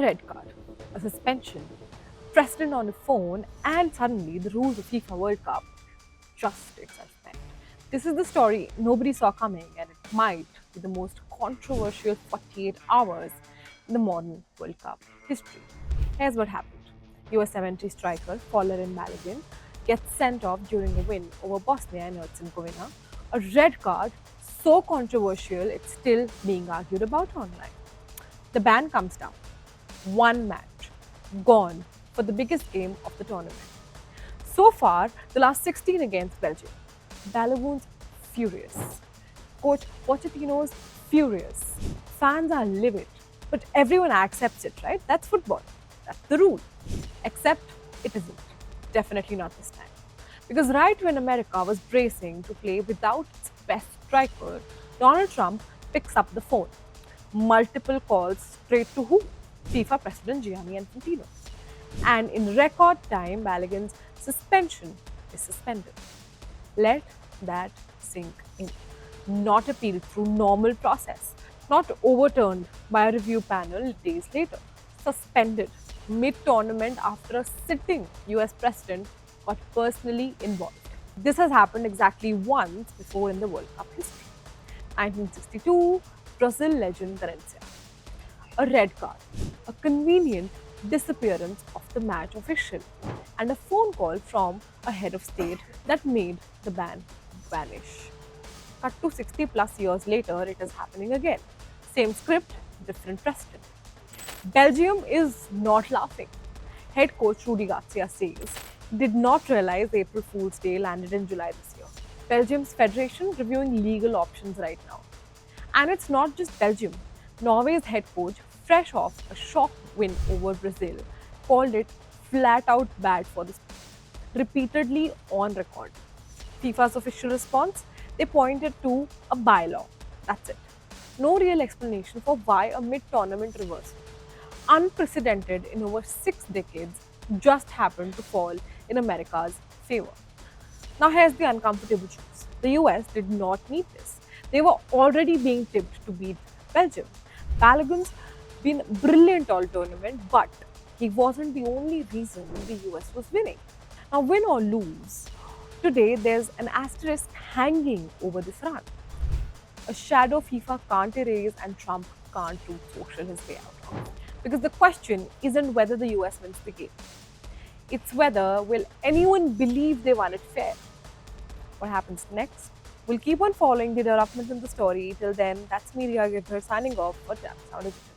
A red card, a suspension, precedent on a phone, and suddenly the rules of FIFA World Cup just take suspend. This is the story nobody saw coming, and it might be the most controversial 48 hours in the modern World Cup history. Here's what happened. US 70 striker Folarin Balogun gets sent off during a win over Bosnia and Herzegovina. A red card so controversial it's still being argued about online. The ban comes down. One match gone for the biggest game of the tournament. So far, the last 16 against Belgium. Balogun's furious. Coach Pochettino's furious. Fans are livid. But everyone accepts it, right? That's football. That's the rule. Except it isn't. Definitely not this time. Because right when America was bracing to play without its best striker, Donald Trump picks up the phone. Multiple calls straight to who? FIFA President Gianni Infantino. And in record time, Balogun's suspension is suspended. Let that sink in. Not appealed through normal process, not overturned by a review panel days later. Suspended mid-tournament after a sitting US president got personally involved. This has happened exactly once before in the World Cup history. 1962, Brazil legend Valencia. A red card, a convenient disappearance of the match official, and a phone call from a head of state that made the ban vanish. Cut to 60 plus years later, it is happening again. Same script, different precedent. Belgium is not laughing. Head coach Rudi Garcia says he did not realize April Fool's Day landed in July this year. Belgium's federation reviewing legal options right now. And it's not just Belgium. Norway's head coach, fresh off a shock win over Brazil, called it flat out bad for the sport. Repeatedly on record. FIFA's official response? They pointed to a bylaw. That's it. No real explanation for why a mid-tournament reversal, unprecedented in over 6 decades, just happened to fall in America's favor. Now here's the uncomfortable truth. The US did not need this. They were already being tipped to beat Belgium. Balogun's been brilliant all tournament, but he wasn't the only reason the US was winning. Now, win or lose, today there's an asterisk hanging over this run. A shadow FIFA can't erase and Trump can't Truth Social his way out of. Because the question isn't whether the US wins the game. It's whether will anyone believe they won it fair. What happens next? We'll keep on following the developments in the story. Till then, that's me, Riya Girdhar, signing off for Sound Digital.